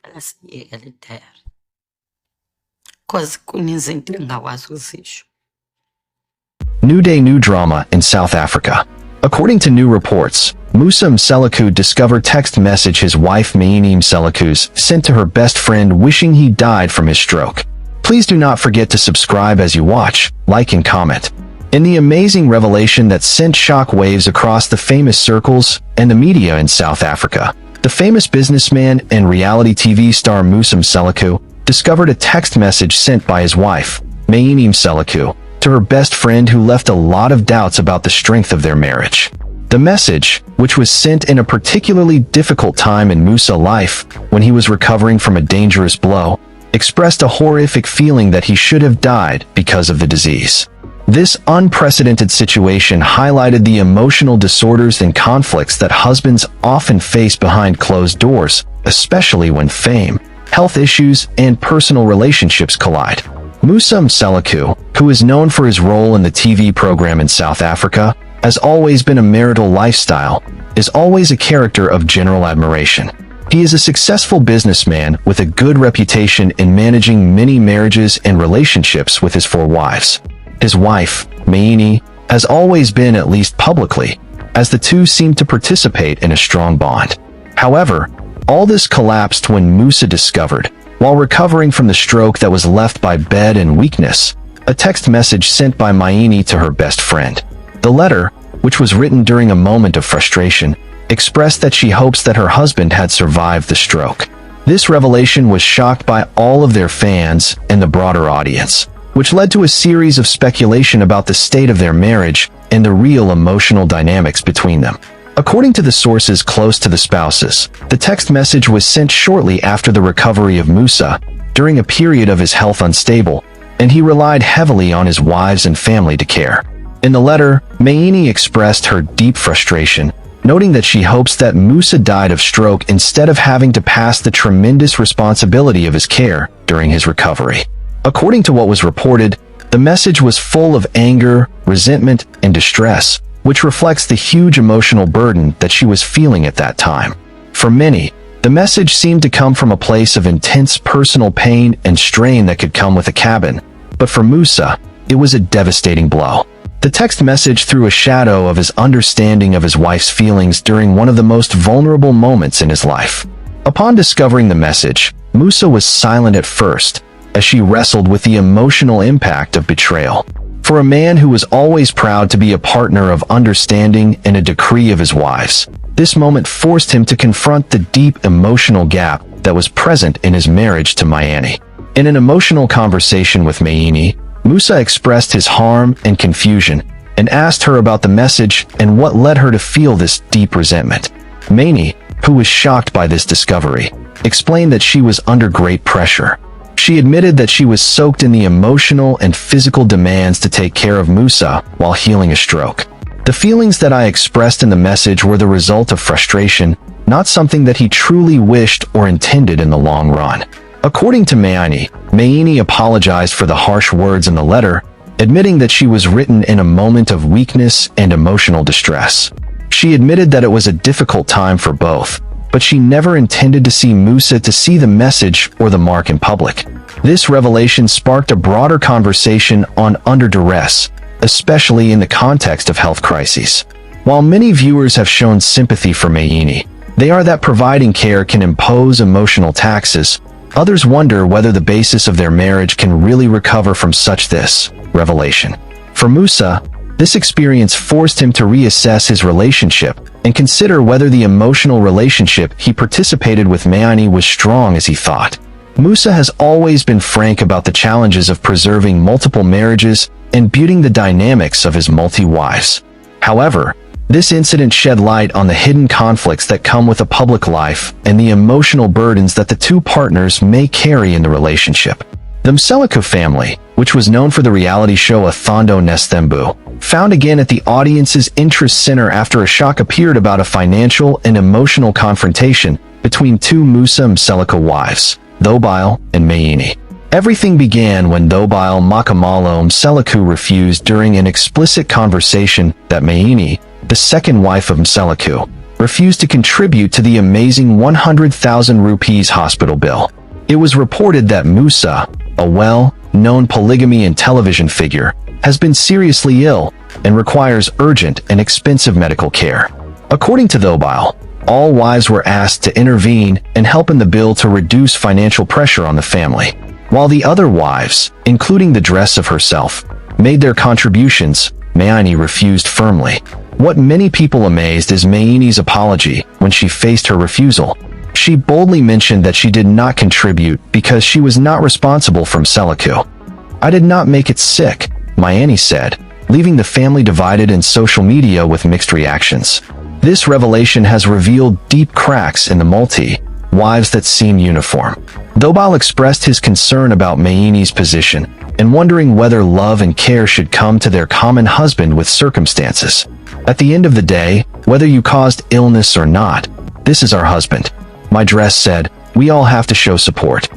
Asiyeke le diary cause kuninzi into engingakwazi ukuzisho. New day, new drama in South Africa. According to new reports, Musa Mseleku discovered text message his wife Mayeni Mseleku sent to her best friend wishing he died from his stroke. Please do not forget to subscribe as you watch, like and comment. In the amazing revelation that sent shock waves across the famous circles and the media in South Africa, the famous businessman and reality TV star Musa Mseleku discovered a text message sent by his wife, Mayeni Mseleku, to her best friend who left a lot of doubts about the strength of their marriage. The message, which was sent in a particularly difficult time in Musa's life when he was recovering from a dangerous blow, expressed a horrific feeling that he should have died because of the disease. This unprecedented situation highlighted the emotional disorders and conflicts that husbands often face behind closed doors, especially when fame, health issues, and personal relationships collide. Musa Mseleku, who is known for his role in the TV program in South Africa, has always been a marital lifestyle, is always a character of general admiration. He is a successful businessman with a good reputation in managing many marriages and relationships with his 4 wives. His wife, Mayeni, has always been, at least publicly, as the two seem to participate in a strong bond. However, all this collapsed when Musa discovered, while recovering from the stroke that was left by bed and weakness, a text message sent by Mayeni to her best friend. The letter, which was written during a moment of frustration, expressed that she hopes that her husband had survived the stroke. This revelation was shocked by all of their fans and the broader audience, which led to a series of speculation about the state of their marriage and the real emotional dynamics between them. According to the sources close to the spouses, the text message was sent shortly after the recovery of Musa, during a period of his health unstable, and he relied heavily on his wives and family to care. In the letter, Mayeni expressed her deep frustration, noting that she hopes that Musa died of stroke instead of having to pass the tremendous responsibility of his care during his recovery. According to what was reported, the message was full of anger, resentment, and distress, which reflects the huge emotional burden that she was feeling at that time. For many, the message seemed to come from a place of intense personal pain and strain that could come with a cabin, but for Musa, it was a devastating blow. The text message threw a shadow of his understanding of his wife's feelings during one of the most vulnerable moments in his life. Upon discovering the message, Musa was silent at first, as she wrestled with the emotional impact of betrayal. For a man who was always proud to be a partner of understanding and a decree of his wives, this moment forced him to confront the deep emotional gap that was present in his marriage to Mayeni. In an emotional conversation with Mayeni, Musa expressed his harm and confusion and asked her about the message and what led her to feel this deep resentment. Mayeni, who was shocked by this discovery, explained that she was under great pressure. She admitted that she was soaked in the emotional and physical demands to take care of Musa while healing a stroke. The feelings that I expressed in the message were the result of frustration, not something that he truly wished or intended in the long run. According to Mayeni apologized for the harsh words in the letter, admitting that she was written in a moment of weakness and emotional distress. She admitted that it was a difficult time for both, but she never intended to see Musa to see the message or the mark in public. This revelation sparked a broader conversation on under duress, especially in the context of health crises. While many viewers have shown sympathy for Mayeni, they are that providing care can impose emotional taxes. Others wonder whether the basis of their marriage can really recover from such this revelation. For Musa, this experience forced him to reassess his relationship and consider whether the emotional relationship he participated with Mayeni was strong as he thought. Musa has always been frank about the challenges of preserving multiple marriages and building the dynamics of his multi-wives. However, this incident shed light on the hidden conflicts that come with a public life and the emotional burdens that the two partners may carry in the relationship. The Mseleku family, which was known for the reality show Athondo Nesthembu, found again at the audience's interest center after a shock appeared about a financial and emotional confrontation between two Musa Mseleku wives, Thobile and Mayeni. Everything began when Thobile Makamalo Mseleku refused during an explicit conversation that Mayeni, the second wife of Mseleku, refused to contribute to the amazing 100,000 rupees hospital bill. It was reported that Musa, a well-known polygamy and television figure, has been seriously ill and requires urgent and expensive medical care. According to Thobile, all wives were asked to intervene and help in the bill to reduce financial pressure on the family, while the other wives, including the dress of herself, made their contributions. Mayeni refused firmly. What many people amazed is Mayeni's apology when she faced her refusal. She boldly mentioned that she did not contribute because she was not responsible for Mseleku. "I did not make it sick," Mayeni said, leaving the family divided in social media with mixed reactions. This revelation has revealed deep cracks in the multi-wives that seem uniform. Thobile expressed his concern about Mayeni's position and wondering whether love and care should come to their common husband with circumstances. "At the end of the day, whether you caused illness or not, this is our husband," my dress said. "We all have to show support."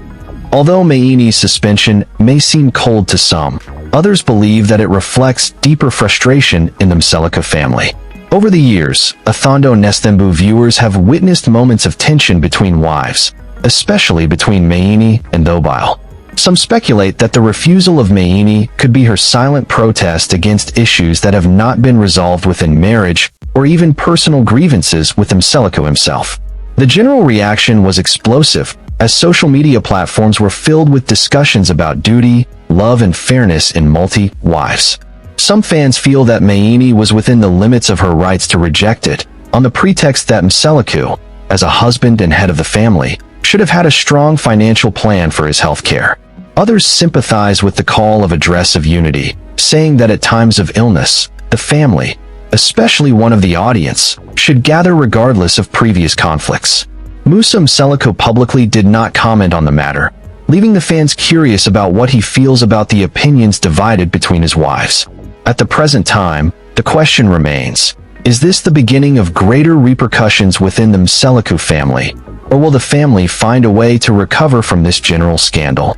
Although Mayeni's suspension may seem cold to some, others believe that it reflects deeper frustration in the Mseleku family. Over the years, Athondo Nestembu viewers have witnessed moments of tension between wives, especially between Mayeni and Thobile. Some speculate that the refusal of Mayeni could be her silent protest against issues that have not been resolved within marriage or even personal grievances with Mseleku himself. The general reaction was explosive, as social media platforms were filled with discussions about duty, love and fairness in multi-wives. Some fans feel that Mayeni was within the limits of her rights to reject it, on the pretext that Mseleku, as a husband and head of the family, should have had a strong financial plan for his health care. Others sympathize with the call of a dress of unity, saying that at times of illness, the family, especially one of the audience, should gather regardless of previous conflicts. Musa Mseleku publicly did not comment on the matter, leaving the fans curious about what he feels about the opinions divided between his wives. At the present time, the question remains, is this the beginning of greater repercussions within the Mseleku family, or will the family find a way to recover from this general scandal?